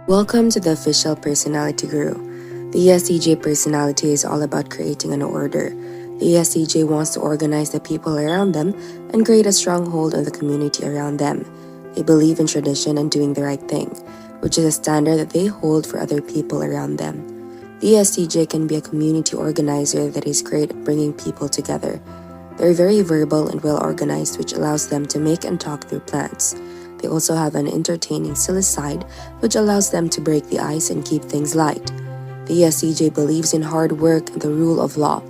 Welcome to the Official Personality Guru. The ESTJ personality is all about creating an order. The ESTJ wants to organize the people around them and create a stronghold on the community around them. They believe in tradition and doing the right thing, which is a standard that they hold for other people around them. The ESTJ can be a community organizer that is great at bringing people together. They're very verbal and well organized, which allows them to make and talk their plans. They also have an entertaining silly side, which allows them to break the ice and keep things light. The ESTJ believes in hard work and the rule of law,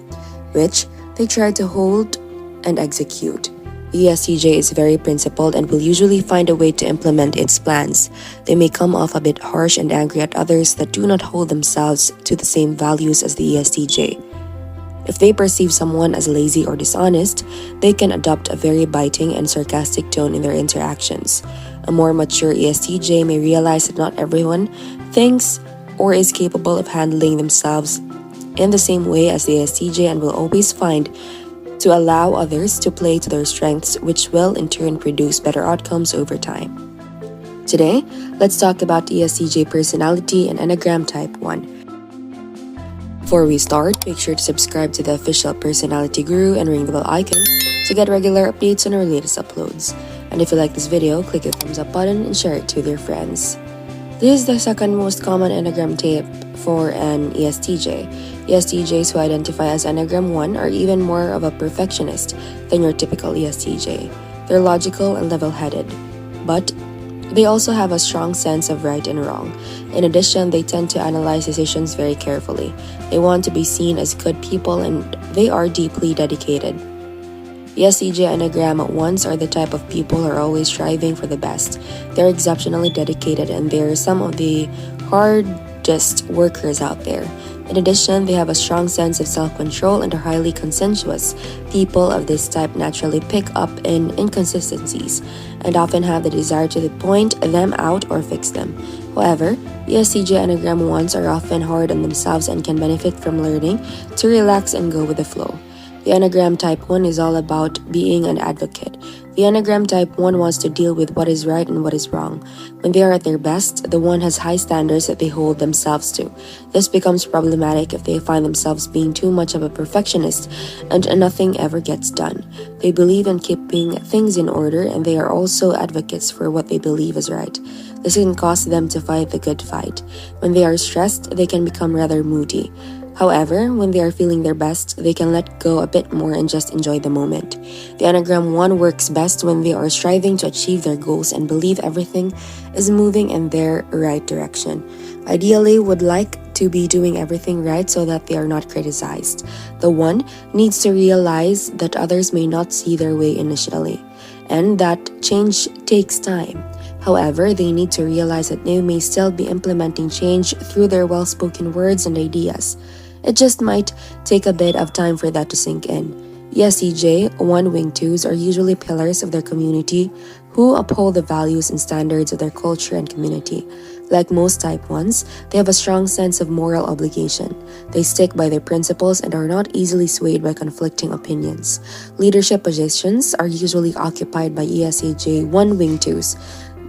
which they try to hold and execute. The ESTJ is very principled and will usually find a way to implement its plans. They may come off a bit harsh and angry at others that do not hold themselves to the same values as the ESTJ. If they perceive someone as lazy or dishonest, they can adopt a very biting and sarcastic tone in their interactions. A more mature ESTJ may realize that not everyone thinks or is capable of handling themselves in the same way as the ESTJ and will always find to allow others to play to their strengths, which will in turn produce better outcomes over time. Today, let's talk about ESTJ personality and Enneagram Type 1. Before we start, make sure to subscribe to the Official Personality Guru and ring the bell icon to get regular updates on our latest uploads. And if you like this video, click the thumbs up button and share it with your friends. This is the second most common Enneagram type for an ESTJ. ESTJs who identify as Enneagram 1 are even more of a perfectionist than your typical ESTJ. They're logical and level-headed, but they also have a strong sense of right and wrong. In addition, they tend to analyze decisions very carefully. They want to be seen as good people and they are deeply dedicated. ESTJ Enneagram 1s are the type of people who are always striving for the best. They're exceptionally dedicated and they're some of the hardest workers out there. In addition, they have a strong sense of self-control and are highly conscientious. People of this type naturally pick up in inconsistencies and often have the desire to point them out or fix them. However, ESTJ Enneagram 1s are often hard on themselves and can benefit from learning to relax and go with the flow. The Enneagram Type 1 is all about being an advocate. The Enneagram Type 1 wants to deal with what is right and what is wrong. When they are at their best, the one has high standards that they hold themselves to. This becomes problematic if they find themselves being too much of a perfectionist and nothing ever gets done. They believe in keeping things in order and they are also advocates for what they believe is right. This can cause them to fight the good fight. When they are stressed, they can become rather moody. However, when they are feeling their best, they can let go a bit more and just enjoy the moment. The Enneagram 1 works best when they are striving to achieve their goals and believe everything is moving in their right direction. Ideally, would like to be doing everything right so that they are not criticized. The 1 needs to realize that others may not see their way initially, and that change takes time. However, they need to realize that they may still be implementing change through their well-spoken words and ideas. It just might take a bit of time for that to sink in. ESTJ 1 Wing 2s are usually pillars of their community who uphold the values and standards of their culture and community. Like most Type 1s, they have a strong sense of moral obligation. They stick by their principles and are not easily swayed by conflicting opinions. Leadership positions are usually occupied by ESTJ 1 Wing 2s.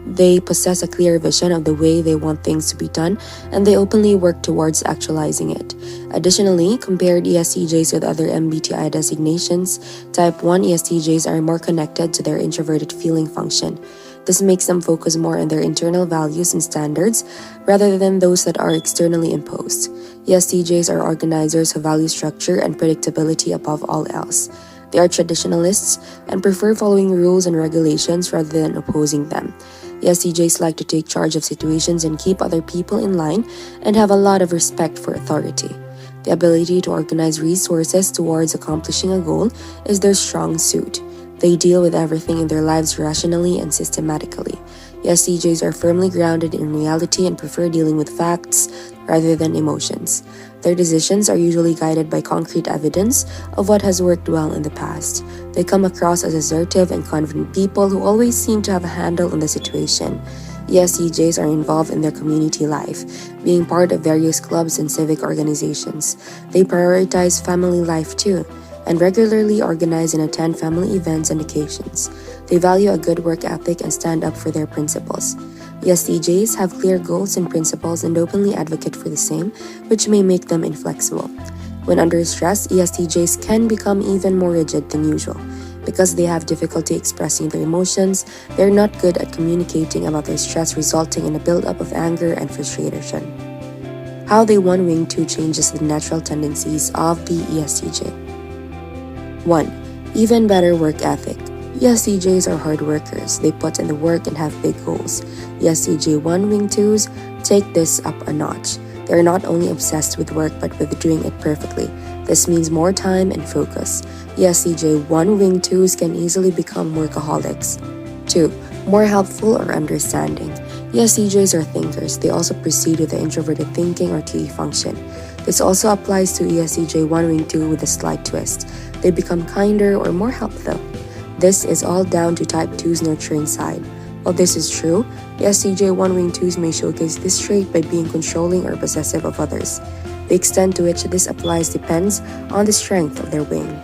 They possess a clear vision of the way they want things to be done, and they openly work towards actualizing it. Additionally, compared ESTJs with other Mbti designations, Type 1 ESTJs are more connected to their introverted feeling function. This makes them focus more on their internal values and standards rather than those that are externally imposed. ESTJs are organizers who value structure and predictability above all else. They are traditionalists and prefer following rules and regulations rather than opposing them. ESTJs like to take charge of situations and keep other people in line and have a lot of respect for authority. The ability to organize resources towards accomplishing a goal is their strong suit. They deal with everything in their lives rationally and systematically. ESTJs are firmly grounded in reality and prefer dealing with facts rather than emotions. Their decisions are usually guided by concrete evidence of what has worked well in the past. They come across as assertive and confident people who always seem to have a handle on the situation. ESTJs are involved in their community life, being part of various clubs and civic organizations. They prioritize family life too, and regularly organize and attend family events and occasions. They value a good work ethic and stand up for their principles. ESTJs have clear goals and principles and openly advocate for the same, which may make them inflexible. When under stress, ESTJs can become even more rigid than usual. Because they have difficulty expressing their emotions, they're not good at communicating about their stress, resulting in a buildup of anger and frustration. How the one-wing 2 changes the natural tendencies of the ESTJ. 1. Even better work ethic. ESTJs are hard workers. They put in the work and have big goals. ESTJ one-wing 2s take this up a notch. They are not only obsessed with work but with doing it perfectly. This means more time and focus. ESTJ one-wing 2s can easily become workaholics. 2. More helpful or understanding. ESTJs are thinkers. They also proceed with the introverted thinking or TE function. This also applies to ESTJ one-wing 2 with a slight twist. They become kinder or more helpful. This is all down to type 2's nurturing side. While this is true, ESTJ one-wing 2s may showcase this trait by being controlling or possessive of others. The extent to which this applies depends on the strength of their wing.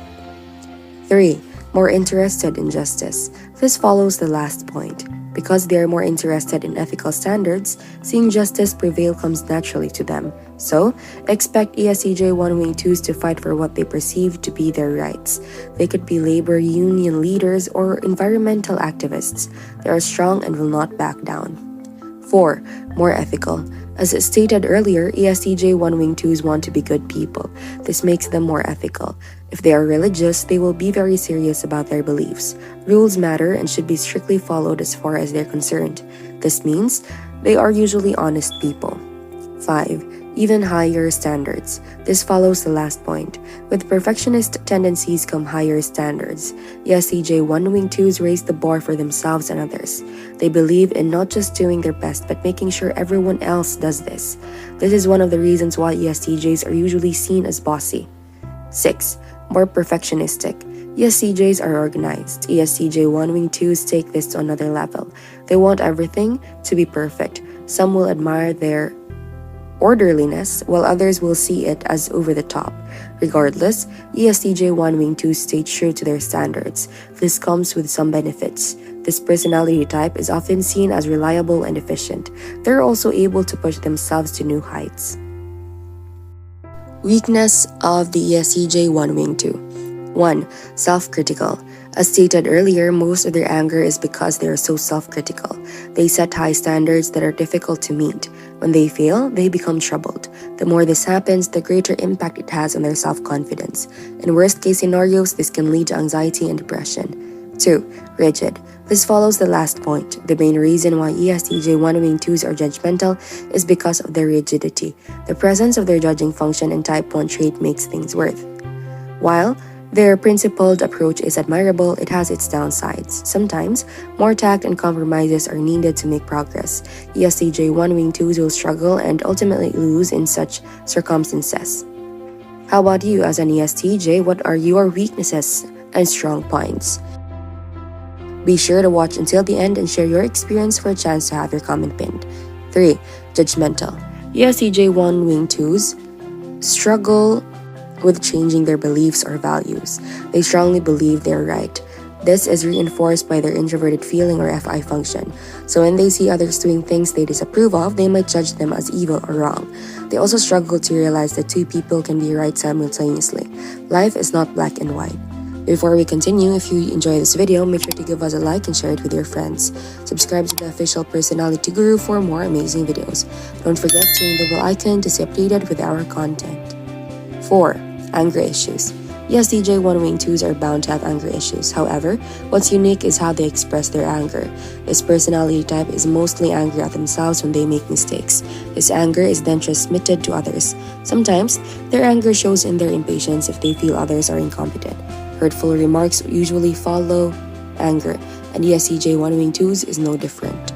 3. More interested in justice. This follows the last point. Because they are more interested in ethical standards, seeing justice prevail comes naturally to them. So, expect ESTJ one-wing 2s to fight for what they perceive to be their rights. They could be labor union leaders or environmental activists. They are strong and will not back down. 4. More ethical. As stated earlier, ESTJ one-wing 2s want to be good people. This makes them more ethical. If they are religious, they will be very serious about their beliefs. Rules matter and should be strictly followed as far as they're concerned. This means they are usually honest people. 5. Even higher standards. This follows the last point. With perfectionist tendencies come higher standards. ESTJ one-wing 2s raise the bar for themselves and others. They believe in not just doing their best but making sure everyone else does this. This is one of the reasons why ESTJs are usually seen as bossy. 6. More perfectionistic. ESTJs are organized. ESTJ one-wing 2s take this to another level. They want everything to be perfect. Some will admire their orderliness, while others will see it as over the top. Regardless, ESTJ one-wing 2s stay true to their standards. This comes with some benefits. This personality type is often seen as reliable and efficient. They're also able to push themselves to new heights. Weakness of the ESTJ one-wing 2. 1. Self-critical. As stated earlier, most of their anger is because they are so self-critical. They set high standards that are difficult to meet. When they fail, they become troubled. The more this happens, the greater impact it has on their self-confidence. In worst-case scenarios, this can lead to anxiety and depression. 2. Rigid. This follows the last point. The main reason why ESTJ one-wing 2s are judgmental is because of their rigidity. The presence of their judging function and type 1 trait makes things worse. While their principled approach is admirable, it has its downsides. Sometimes, more tact and compromises are needed to make progress. ESTJ one-wing 2s will struggle and ultimately lose in such circumstances. How about you as an ESTJ? What are your weaknesses and strong points? Be sure to watch until the end and share your experience for a chance to have your comment pinned. 3. Judgmental. ESTJ one-wing 2s struggle with changing their beliefs or values. They strongly believe they're right. This is reinforced by their introverted feeling or FI function. So when they see others doing things they disapprove of, they might judge them as evil or wrong. They also struggle to realize that two people can be right simultaneously. Life is not black and white. Before we continue, if you enjoy this video, make sure to give us a like and share it with your friends. Subscribe to the Official Personality Guru for more amazing videos. Don't forget to ring the bell icon to stay updated with our content. 4. Anger issues. ESTJ one-wing 2s are bound to have anger issues. However, what's unique is how they express their anger. This personality type is mostly angry at themselves when they make mistakes. This anger is then transmitted to others. Sometimes, their anger shows in their impatience if they feel others are incompetent. Hurtful remarks usually follow anger, and ESTJ one-wing 2s is no different.